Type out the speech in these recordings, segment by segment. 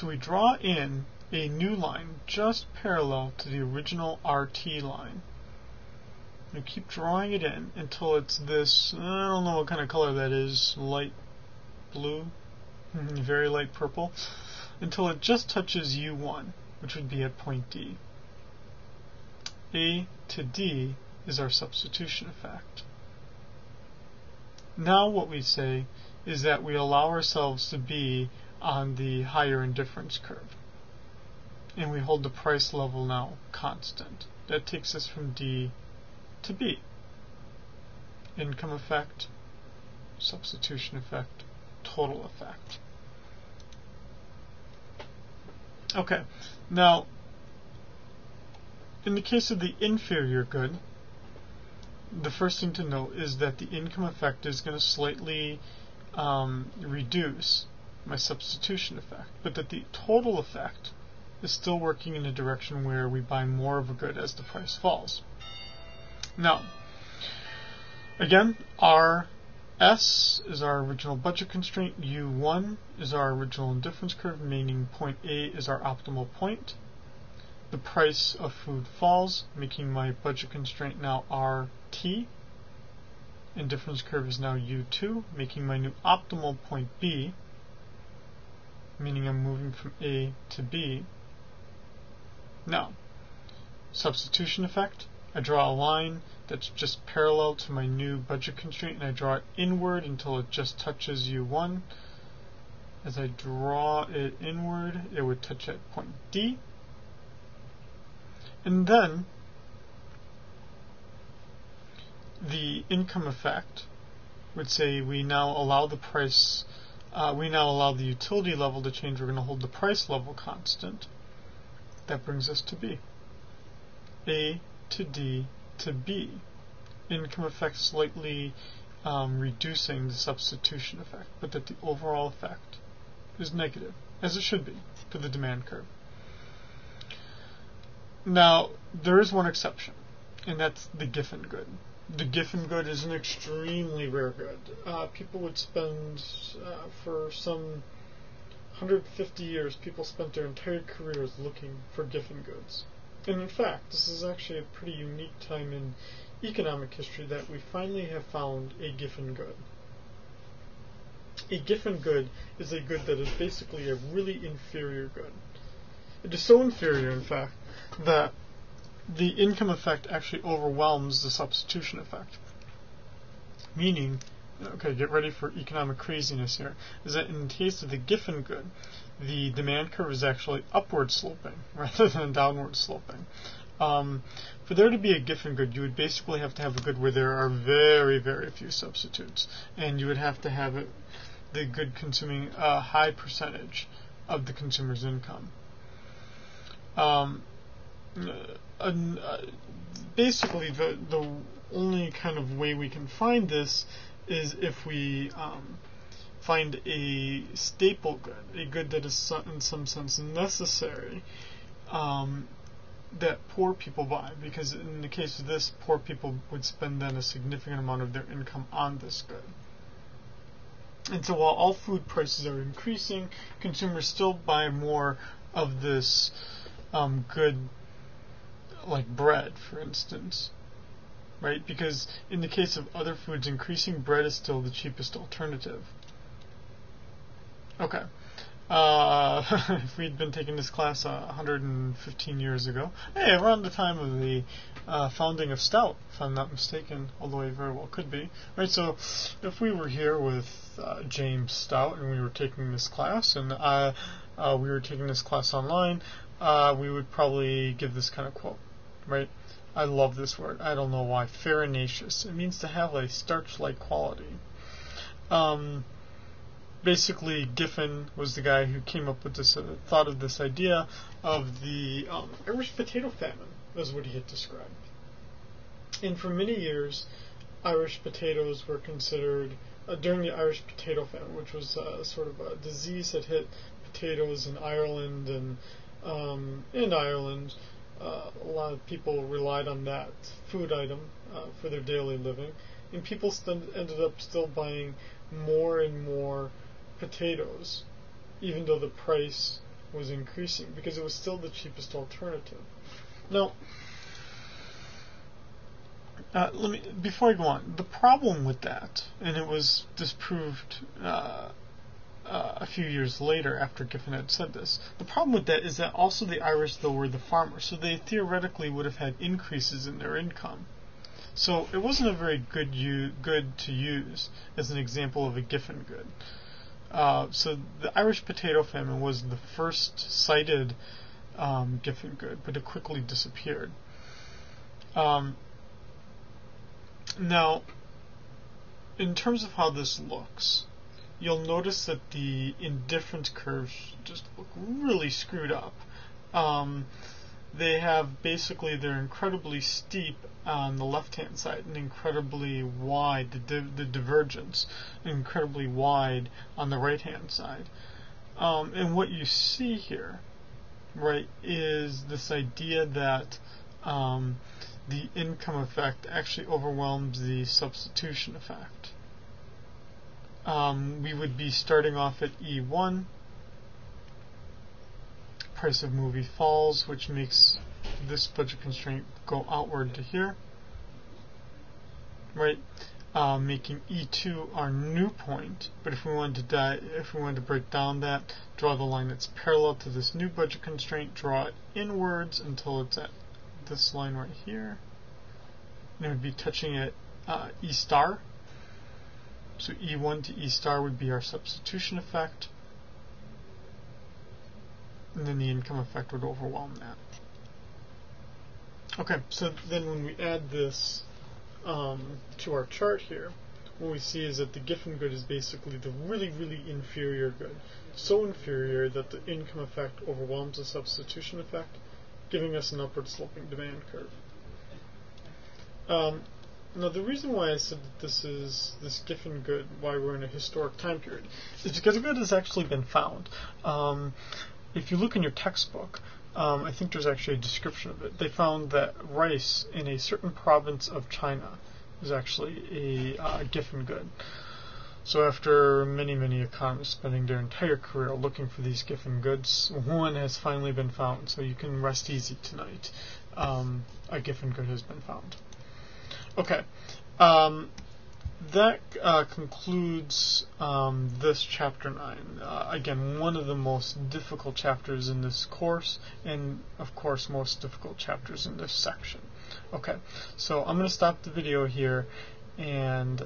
So we draw in a new line just parallel to the original RT line. We keep drawing it in until it's this, I don't know what kind of color that is, light blue, very light purple, until it just touches U1, which would be at point D. A to D is our substitution effect. Now what we say is that we allow ourselves to be on the higher indifference curve, and we hold the price level now constant. That takes us from D to B. Income effect, substitution effect, total effect. Okay, now in the case of the inferior good, the first thing to note is that the income effect is going to slightly reduce my substitution effect, but that the total effect is still working in a direction where we buy more of a good as the price falls. Now, again, RS is our original budget constraint, U1 is our original indifference curve, meaning point A is our optimal point. The price of food falls, making my budget constraint now RT. Indifference curve is now U2, making my new optimal point B, meaning I'm moving from A to B. Now, substitution effect, I draw a line that's just parallel to my new budget constraint, and I draw it inward until it just touches U1. As I draw it inward, it would touch at point D. And then the income effect would say we now allow the price, we now allow the utility level to change. We're going to hold the price level constant. That brings us to B. A to D to B. Income effect slightly reducing the substitution effect, but that the overall effect is negative, as it should be, for the demand curve. Now, there is one exception, and that's the Giffen good. The Giffen good is an extremely rare good. People would spend, for some 150 years, people spent their entire careers looking for Giffen goods. And in fact, this is actually a pretty unique time in economic history that we finally have found a Giffen good. A Giffen good is a good that is basically a really inferior good. It is so inferior, in fact, that the income effect actually overwhelms the substitution effect. Meaning, okay, get ready for economic craziness here, is that in the case of the Giffen good, the demand curve is actually upward sloping rather than downward sloping. For there to be a Giffen good, you would basically have to have a good where there are very, very few substitutes, and you would have to have it, the good consuming a high percentage of the consumer's income. Basically, the only kind of way we can find this is if we find a staple good, a good that is in some sense necessary, that poor people buy, because in the case of this, poor people would spend then a significant amount of their income on this good. And so while all food prices are increasing, consumers still buy more of this good, like bread, for instance, right? Because in the case of other foods increasing, bread is still the cheapest alternative. Okay. If we'd been taking this class 115 years ago, hey, around the time of the founding of Stout, if I'm not mistaken, although I very well could be, right? So if we were here with James Stout and we were taking this class, and we were taking this class online, we would probably give this kind of quote, right? I love this word. I don't know why. Farinaceous. It means to have a starch-like quality. Basically, Giffen was the guy who came up with this, thought of this idea of the Irish potato famine, was what he had described. And for many years, Irish potatoes were considered, during the Irish potato famine, which was sort of a disease that hit potatoes in Ireland, and in Ireland, a lot of people relied on that food item for their daily living, and people ended up still buying more and more potatoes, even though the price was increasing because it was still the cheapest alternative. Now, before I go on, the problem with that, and it was disproved a few years later after Giffen had said this, the problem with that is that also the Irish, though, were the farmers, so they theoretically would have had increases in their income. So it wasn't a very good to use as an example of a Giffen good. So the Irish potato famine was the first cited Giffen good, but it quickly disappeared. Now, in terms of how this looks, you'll notice that the indifference curves just look really screwed up. They have basically, they're incredibly steep on the left-hand side and incredibly wide, the divergence, incredibly wide on the right-hand side. And what you see here, right, is this idea that the income effect actually overwhelms the substitution effect. We would be starting off at E1, price of movie falls, which makes this budget constraint go outward to here, right? Making E2 our new point. But if we wanted to break down that, draw the line that's parallel to this new budget constraint, draw it inwards until it's at this line right here, and it would be touching at E star. So E1 to E star would be our substitution effect, and then the income effect would overwhelm that. Okay, so then when we add this to our chart here, what we see is that the Giffen good is basically the really, really inferior good. So inferior that the income effect overwhelms the substitution effect, giving us an upward sloping demand curve. Now the reason why I said that this Giffen good, why we're in a historic time period, is because a good has actually been found. If you look in your textbook, I think there's actually a description of it. They found that rice in a certain province of China is actually a Giffen good. So after many, many economists spending their entire career looking for these Giffen goods, one has finally been found. So you can rest easy tonight. A Giffen good has been found. Okay. That concludes this chapter 9. Again, one of the most difficult chapters in this course, and of course most difficult chapters in this section. Okay, so I'm going to stop the video here, and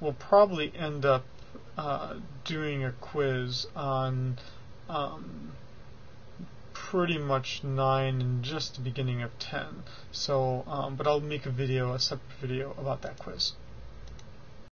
we'll probably end up doing a quiz on pretty much 9 and just the beginning of 10. So, but I'll make a separate video about that quiz.